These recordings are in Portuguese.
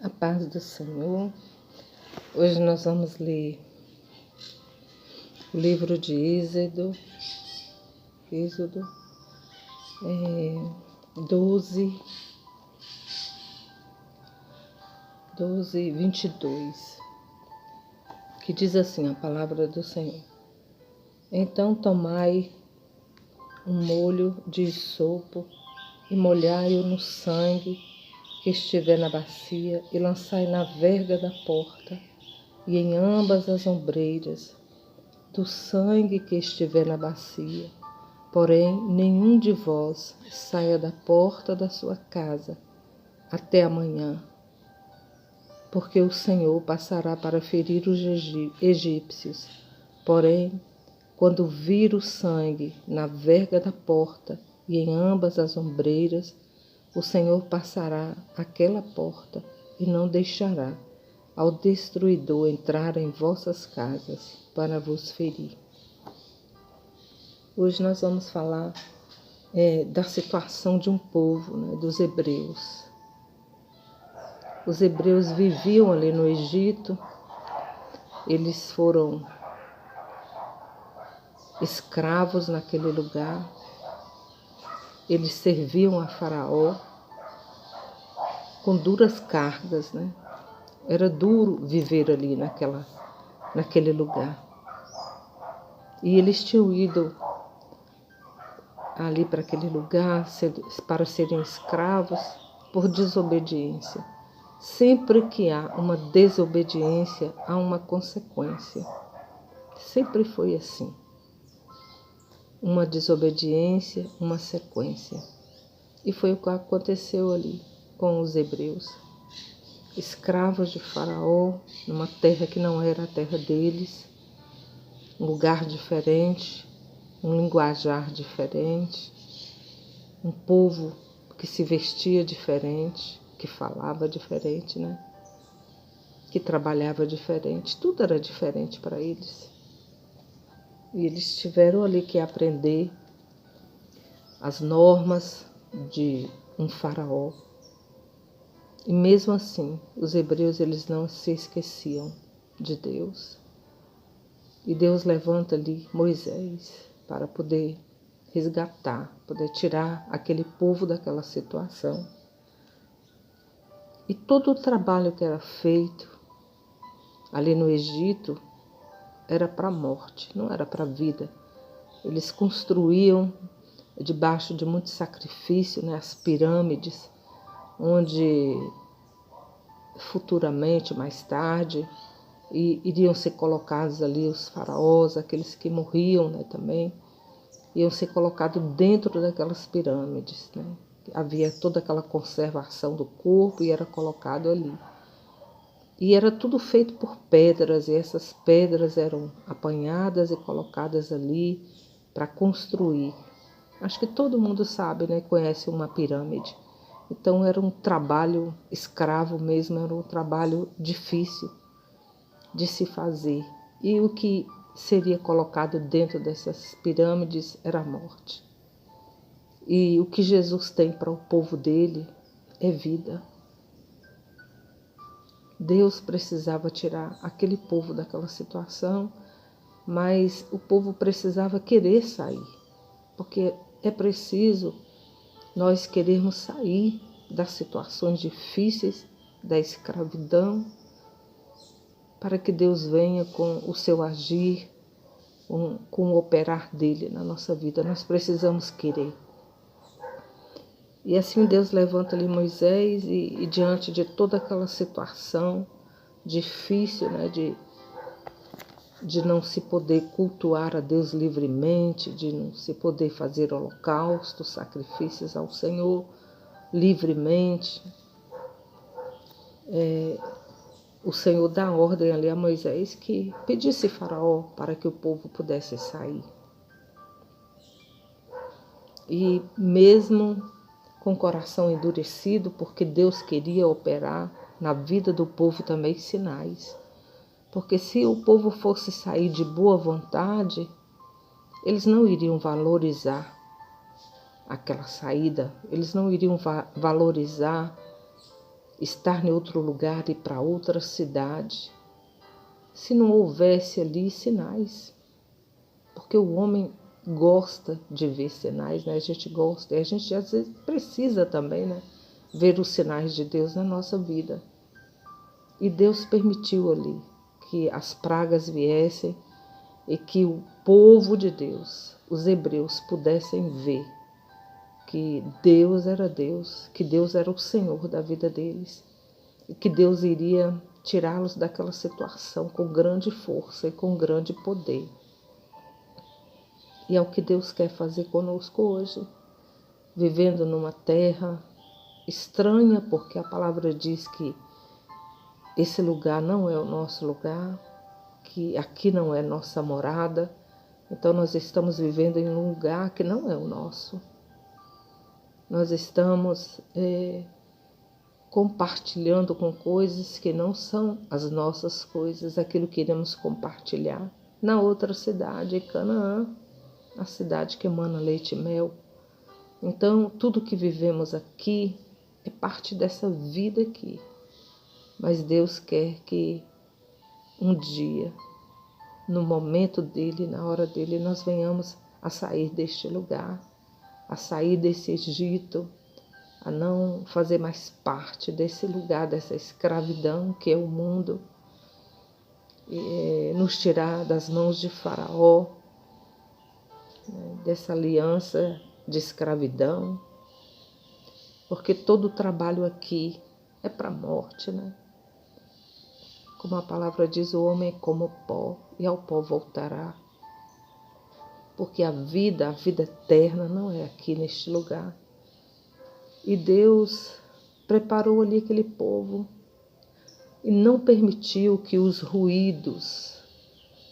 A paz do Senhor. Hoje nós vamos ler o livro de Êxodo 12, 22, que diz assim a palavra do Senhor. Então tomai um molho de hisopo e molhai-o no sangue que estiver na bacia e lançai na verga da porta e em ambas as ombreiras do sangue que estiver na bacia. Porém, nenhum de vós saia da porta da sua casa até amanhã, porque o Senhor passará para ferir os egípcios. Porém, quando vir o sangue na verga da porta e em ambas as ombreiras, o Senhor passará aquela porta e não deixará ao destruidor entrar em vossas casas para vos ferir. Hoje nós vamos falar da situação de um povo, dos hebreus. Os hebreus viviam ali no Egito, eles foram escravos naquele lugar, eles serviam a Faraó com duras cargas, Era duro viver ali naquele lugar. E eles tinham ido ali para aquele lugar para serem escravos por desobediência. Sempre que há uma desobediência, há uma consequência. Sempre foi assim. Uma desobediência, uma sequência. E foi o que aconteceu ali com os hebreus. Escravos de Faraó, numa terra que não era a terra deles, um lugar diferente, um linguajar diferente, um povo que se vestia diferente, que falava diferente, que trabalhava diferente, tudo era diferente para eles. E eles tiveram ali que aprender as normas de um faraó. E mesmo assim, os hebreus eles não se esqueciam de Deus. E Deus levanta ali Moisés para poder resgatar, poder tirar aquele povo daquela situação. E todo o trabalho que era feito ali no Egito era para a morte, não era para a vida. Eles construíam debaixo de muito sacrifício, as pirâmides, onde futuramente, mais tarde, iriam ser colocados ali os faraós, aqueles que morriam também, iam ser colocados dentro daquelas pirâmides. Havia toda aquela conservação do corpo e era colocado ali. E era tudo feito por pedras, e essas pedras eram apanhadas e colocadas ali para construir. Acho que todo mundo sabe, conhece uma pirâmide. Então era um trabalho escravo mesmo, era um trabalho difícil de se fazer. E o que seria colocado dentro dessas pirâmides era a morte. E o que Jesus tem para o povo dele é vida. Deus precisava tirar aquele povo daquela situação, mas o povo precisava querer sair, porque é preciso nós querermos sair das situações difíceis, da escravidão, para que Deus venha com o seu agir, com o operar dele na nossa vida. Nós precisamos querer. E assim Deus levanta ali Moisés e diante de toda aquela situação difícil, de não se poder cultuar a Deus livremente, de não se poder fazer holocaustos, sacrifícios ao Senhor livremente, o Senhor dá ordem ali a Moisés que pedisse Faraó para que o povo pudesse sair. E mesmo com o coração endurecido, porque Deus queria operar na vida do povo também sinais. Porque se o povo fosse sair de boa vontade, eles não iriam valorizar aquela saída, eles não iriam valorizar estar em outro lugar e para outra cidade, se não houvesse ali sinais. Porque o homem gosta de ver sinais, né? A gente gosta, e a gente às vezes precisa também, né? Ver os sinais de Deus na nossa vida. E Deus permitiu ali que as pragas viessem e que o povo de Deus, os hebreus, pudessem ver que Deus era Deus, que Deus era o Senhor da vida deles e que Deus iria tirá-los daquela situação com grande força e com grande poder. E é o que Deus quer fazer conosco hoje, vivendo numa terra estranha, porque a palavra diz que esse lugar não é o nosso lugar, que aqui não é nossa morada. Então nós estamos vivendo em um lugar que não é o nosso. Nós estamos compartilhando com coisas que não são as nossas coisas, aquilo que iremos compartilhar na outra cidade, Canaã, a cidade que emana leite e mel. Então, tudo que vivemos aqui é parte dessa vida aqui. Mas Deus quer que um dia, no momento dele, na hora dele, nós venhamos a sair deste lugar, a sair desse Egito, a não fazer mais parte desse lugar, dessa escravidão que é o mundo, e nos tirar das mãos de Faraó, né, dessa aliança de escravidão, porque todo o trabalho aqui é para a morte, né? Como a palavra diz, o homem é como o pó, e ao pó voltará. Porque a vida eterna não é aqui neste lugar. E Deus preparou ali aquele povo e não permitiu que os ruídos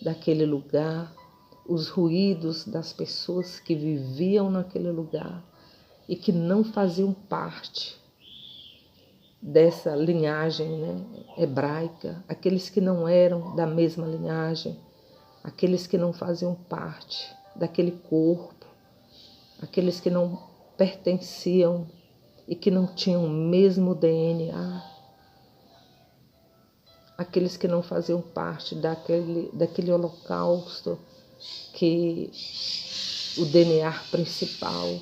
daquele lugar, os ruídos das pessoas que viviam naquele lugar e que não faziam parte dessa linhagem, né, hebraica, aqueles que não eram da mesma linhagem, aqueles que não faziam parte daquele corpo, aqueles que não pertenciam e que não tinham o mesmo DNA, aqueles que não faziam parte daquele holocausto que o DNA principal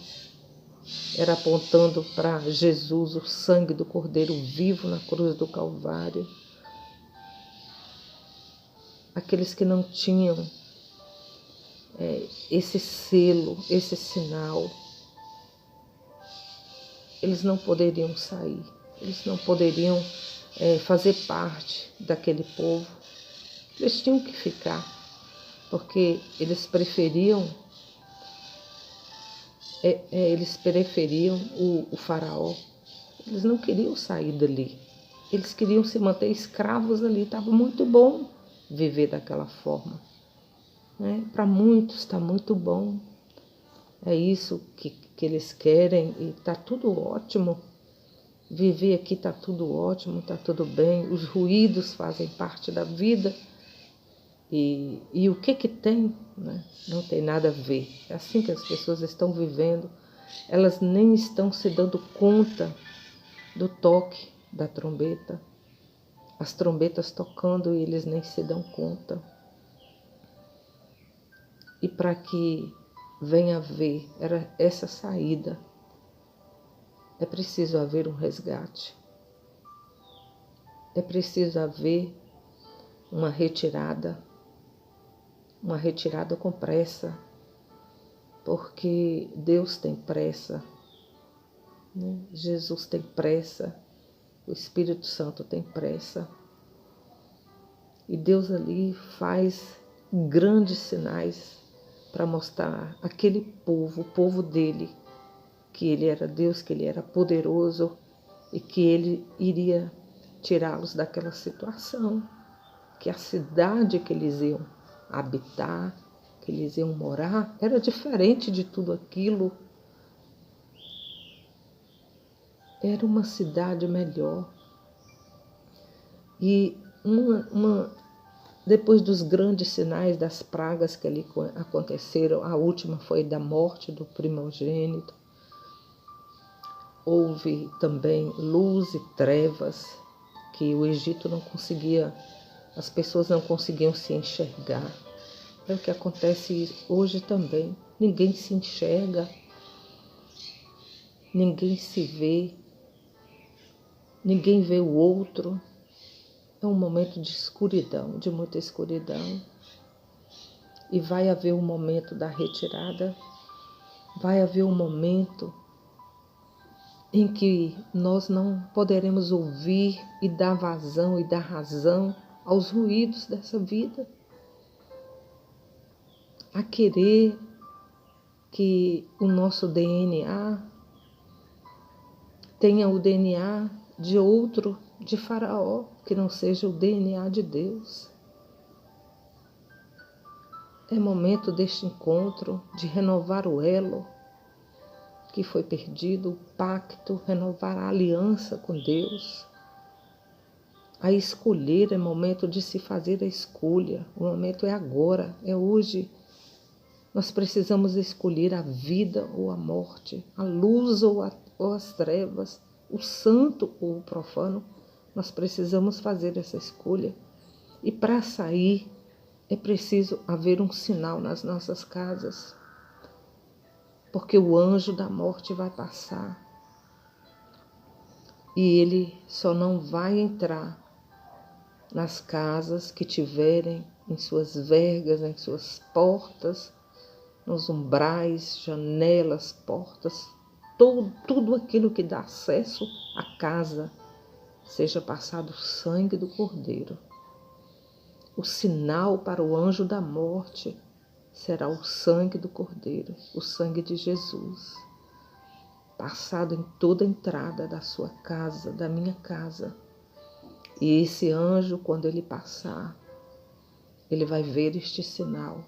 era apontando para Jesus, o sangue do Cordeiro vivo na cruz do Calvário. Aqueles que não tinham esse selo, esse sinal, eles não poderiam sair, eles não poderiam fazer parte daquele povo. Eles tinham que ficar, porque eles preferiam o faraó. Eles não queriam sair dali. Eles queriam se manter escravos ali. Estava muito bom viver daquela forma, né? Para muitos está muito bom. É isso que eles querem e está tudo ótimo. Viver aqui está tudo ótimo, está tudo bem. Os ruídos fazem parte da vida. E o que tem, né? Não tem nada a ver. É assim que as pessoas estão vivendo. Elas nem estão se dando conta do toque da trombeta. As trombetas tocando e eles nem se dão conta. E para que venha haver essa saída, é preciso haver um resgate. É preciso haver uma retirada com pressa, porque Deus tem pressa, né? Jesus tem pressa, o Espírito Santo tem pressa. E Deus ali faz grandes sinais para mostrar àquele povo, o povo dele, que ele era Deus, que ele era poderoso e que ele iria tirá-los daquela situação, que a cidade que eles iam habitar, que eles iam morar, era diferente de tudo aquilo. Era uma cidade melhor. E depois dos grandes sinais das pragas que ali aconteceram, a última foi da morte do primogênito. houve também luz e trevas, que o Egito não conseguia, as pessoas não conseguiam se enxergar. É o que acontece hoje também. Ninguém se enxerga, ninguém se vê, ninguém vê o outro. É um momento de escuridão, de muita escuridão. E vai haver um momento da retirada, vai haver um momento em que nós não poderemos ouvir e dar vazão e dar razão aos ruídos dessa vida, a querer que o nosso DNA tenha o DNA de outro, de Faraó, que não seja o DNA de Deus. É momento deste encontro de renovar o elo que foi perdido, o pacto, renovar a aliança com Deus. A escolher é momento de se fazer a escolha. O momento é agora, é hoje. Nós precisamos escolher a vida ou a morte, a luz ou as trevas, o santo ou o profano. Nós precisamos fazer essa escolha. E para sair, é preciso haver um sinal nas nossas casas, porque o anjo da morte vai passar e ele só não vai entrar nas casas que tiverem em suas vergas, em suas portas, nos umbrais, janelas, portas, tudo aquilo que dá acesso à casa, seja passado o sangue do Cordeiro. O sinal para o anjo da morte será o sangue do Cordeiro, o sangue de Jesus, passado em toda a entrada da sua casa, da minha casa. E esse anjo, quando ele passar, ele vai ver este sinal.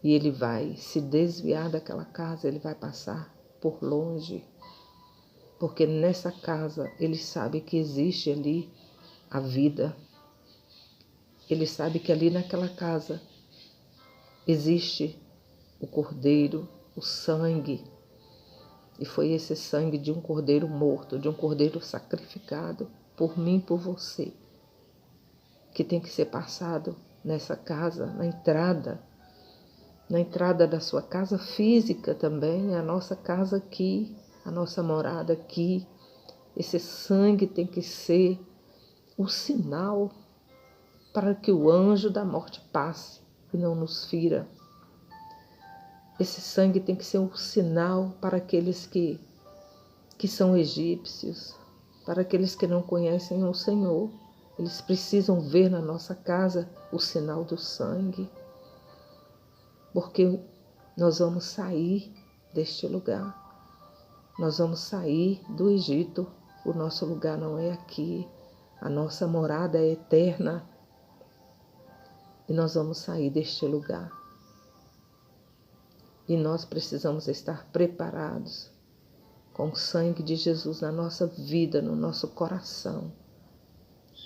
E ele vai se desviar daquela casa, ele vai passar por longe, porque nessa casa ele sabe que existe ali a vida. Ele sabe que ali naquela casa existe o Cordeiro, o sangue. E foi esse sangue de um cordeiro morto, de um cordeiro sacrificado por mim e por você, que tem que ser passado nessa casa, na entrada da sua casa física também, a nossa casa aqui, a nossa morada aqui. Esse sangue tem que ser o sinal para que o anjo da morte passe e não nos fira. Esse sangue tem que ser um sinal para aqueles que são egípcios, para aqueles que não conhecem o Senhor. Eles precisam ver na nossa casa o sinal do sangue, porque nós vamos sair deste lugar. Nós vamos sair do Egito. O nosso lugar não é aqui. A nossa morada é eterna. E nós vamos sair deste lugar. E nós precisamos estar preparados com o sangue de Jesus na nossa vida, no nosso coração,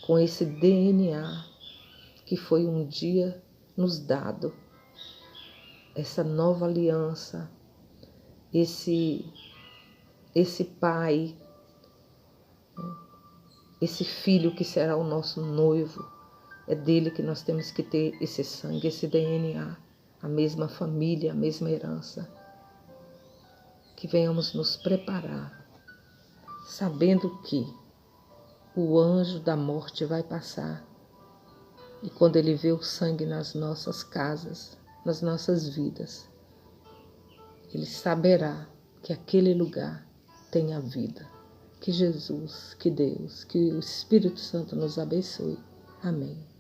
com esse DNA que foi um dia nos dado, essa nova aliança, esse pai, esse filho que será o nosso noivo. É dele que nós temos que ter esse sangue, esse DNA, a mesma família, a mesma herança. Que venhamos nos preparar, sabendo que o anjo da morte vai passar. E quando ele vê o sangue nas nossas casas, nas nossas vidas, ele saberá que aquele lugar tem a vida. Que Jesus, que Deus, que o Espírito Santo nos abençoe. Amém.